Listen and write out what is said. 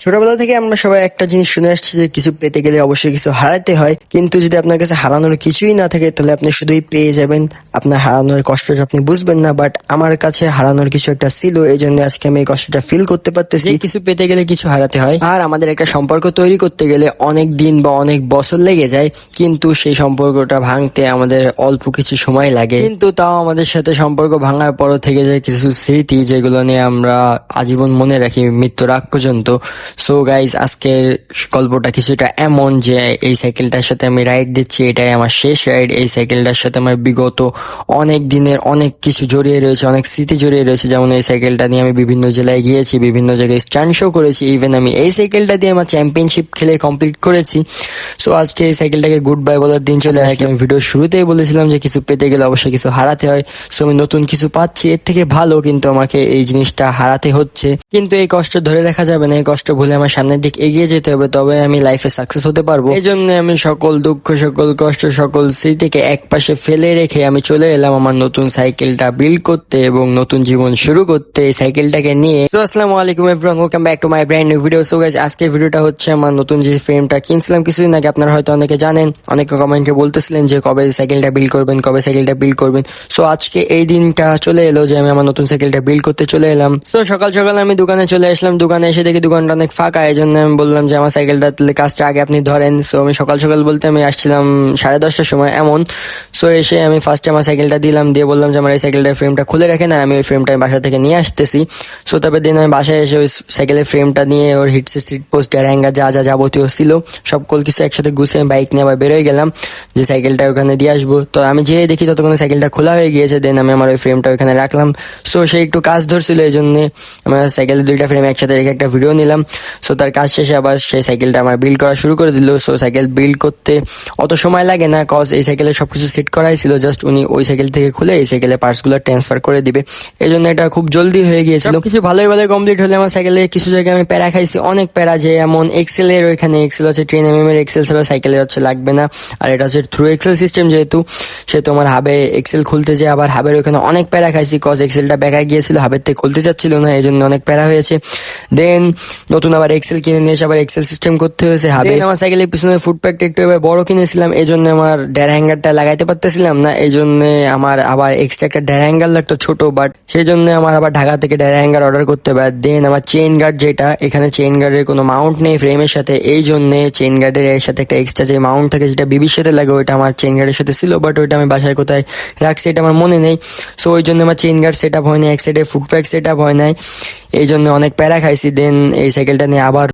ছোটবেলা থেকে আমরা সবাই একটা জিনিস শুনে আসছি যে কিছু পেতে গেলে অবশ্যই কিছু হারাতে হয়, কিন্তু যদি আপনার কাছে হারানোর কিছুই না থাকে তাহলে আপনি শুধুই পেয়ে যাবেন, আপনার হারানোর কষ্টটা আপনি বুঝবেন না। বাট আমার কাছে হারানোর কিছু একটা ছিল, এই জন্য আজকে আমি এই কষ্টটা ফিল করতে পারতেছি। কিছু পেতে গেলে কিছু হারাতে হয়, আর আমাদের একটা সম্পর্ক তৈরি করতে গেলে অনেক দিন বা অনেক বছর লেগে যায়, কিন্তু সেই সম্পর্কটা ভাঙতে আমাদের অল্প কিছু সময় লাগে। কিন্তু তাও আমাদের সাথে সম্পর্ক ভাঙার পর থেকে যায় কিছু স্মৃতি, যেগুলো নিয়ে আমরা আজীবন মনে রাখি মৃত্যুর আগ পর্যন্ত। সো গাইজ, আজকের গল্পটা কিছুটা এমন যে এই সাইকেলটার সাথে আমি রাইড দিচ্ছি, এটাই আমার শেষ রাইড। এই সাইকেলটার সাথে আমার বিগত অনেক দিনের অনেক কিছু জড়িয়ে রয়েছে, অনেক স্মৃতি জড়িয়ে রয়েছে। যেমন এই সাইকেলটা নিয়ে আমি বিভিন্ন জেলায় গিয়েছি, বিভিন্ন জায়গায় স্টান্ট শো করেছি, ইভেন আমি এই সাইকেলটা দিয়ে আমার চ্যাম্পিয়নশিপ খেলে কমপ্লিট করেছি। সো আজকে এই সাইকেলটাকে গুড বাই বলার দিন চলে আসলে। আমি ভিডিও শুরুতেই বলেছিলাম যে কিছু পেতে গেলে অবশ্যই কিছু হারাতে হয়। সো আমি নতুন কিছু পাচ্ছি, এর থেকে ভালো কিন্তু আমাকে এই জিনিসটা হারাতে হচ্ছে। কিন্তু এই কষ্ট ধরে রাখা যাবে না, এই কষ্ট ভুলে আমার সামনের দিক এগিয়ে যেতে হবে, তবে আমি লাইফে সাকসেস হতে পারবো। এই জন্য আমি সকল দুঃখ, সকল কষ্ট, সকল স্মৃতিকে এক পাশে ফেলে রেখে আমি চলে এলাম আমার নতুন সাইকেলটা বিল্ড করতে এবং নতুন জীবন শুরু করতে এই সাইকেলটাকে নিয়ে। তো আসসালামু আলাইকুম everyone, welcome back to my brand new video. So guys, আজকের ভিডিওটা হচ্ছে আমার নতুন যে ফ্রেমটা কিনছিলাম কিছুদিন আগে। আপনারা হয়তো অনেকে জানেন, অনেকে কমেন্টে বলতেছিলেন যে কবে সাইকেলটা বিল্ড করবেন, কবে সাইকেলটা বিল্ড করবেন। সো আজকে এই দিনটা চলে এলো যে আমি আমার নতুন সাইকেলটা বিল্ড করতে চলে এলাম। সো সকাল সকাল আমি দোকানে চলে আসলাম, দোকানে এসে দেখি দোকানটা অনেক ফাঁকা, এই জন্য আমি বললাম যে আমার সাইকেলটা তাহলে কাজটা আগে আপনি ধরেন। সো আমি সকাল সকাল বলতে আমি আসছিলাম 10:30টার সময় এমন। সো এসে আমি ফার্স্টে আমার সাইকেলটা দিলাম, দিয়ে বললাম যে আমার এই সাইকেলটার ফ্রেমটা খুলে রাখেন, আর আমি ওই ফ্রেমটা বাসা থেকে নিয়ে আসতেছি। সো তারপর দিন আমি বাসায় এসে ওই সাইকেলের ফ্রেমটা নিয়ে ওর হিটসেট, সিট পোস্ট, হ্যাঙ্গার যা যা যাবতীয় ছিল সকল কিছু একসাথে গুছিয়ে আমি বাইক নিয়ে আবার বেরোয় গেলাম যে সাইকেলটা ওখানে দিয়ে আসবো। তো আমি যেয়ে দেখি ততক্ষণে সাইকেলটা খোলা হয়ে গিয়েছে। দেন আমি আমার ওই ফ্রেমটা ওখানে রাখলাম। সো সে একটু কাজ ধরছিল, এই জন্য আমার সাইকেলের দুইটা ফ্রেম একসাথে রেখে একটা ভিডিও নিলাম। সো তার কাজ শেষে আবার সেই সাইকেলটা আমার বিল্ড করা শুরু করে দিল। সো সাইকেল বিল্ড করতে অত সময় লাগে না, কজ এই সাইকেলের সবকিছু সেট করাই ছিল। জাস্ট উনি ওই সাইকেল থেকে খুলে এই সাইকেলের পার্টস গুলো ট্রান্সফার করে দিবে, এই জন্য এটা খুব জলদি হয়ে গিয়েছিল। কিছু ভালোই ভালো কমপ্লিট হলে আমার সাইকেলে কিছু জায়গায় আমি প্যারা খাইছি, অনেক প্যারা, যে এমন এক্সেল এর ওইখানে এক্সেল হচ্ছে 10mm এর এক্সেল ছাড়া সাইকেলে হচ্ছে লাগবে না, আর এটা হচ্ছে থ্রু এক্সেল সিস্টেম যেহেতু, সে তোমার হাবে এক্সেল খুলতে যায়, আবার হাবের ওইখানে অনেক প্যারা খাইছি, কজ এক্সেলটা বেঁকা গিয়েছিল, হাবের থেকে খুলতে চাচ্ছিল না, এই জন্য অনেক প্যারা হয়েছে। দেন নতুন আবার এক্সেল কিনে নিয়ে এসে আবার এক্সেল সিস্টেম করতে হয়েছে হাবে। আমার সাইকেলের পিছনে ফুটপ্যাকটা একটু এবার বড় কিনেছিলাম, এই জন্য আমার ডেয়ার হ্যাঙ্গারটা লাগাইতে পারতেছিলাম না, এই জন্য আমার আবার এক্সট্রা একটা ডেয়ার হ্যাঙ্গার লাগতো ছোট, বাট সেই জন্য আমার আবার ঢাকা থেকে ডেয়ার হ্যাঙ্গার অর্ডার করতে হবে। দেন আমার চেইন গার্ড, যেটা এখানে চেইন গার্ডের কোনো মাউন্ট নেই ফ্রেমের সাথে, এই জন্য চেইন গার্ডের এর সাথে একটা এক্সট্রা যে মাউন্ট থাকে যেটা বিবির সাথে লাগে, ওইটা আমার চেইন গার্ডের সাথে ছিল, বাট ওইটা আমি বাসায় কোথায় রাখছি এটা আমার মনে নেই। সো ওই জন্য আমার চেইন গার্ড সেট আপ হয় নাই, এক সাইডে ফুটপ্যাক সেট আপ হয় নাই, এই জন্য অনেক প্যারা খাইছি। দেন এই সাইকেলটা নিয়ে আবার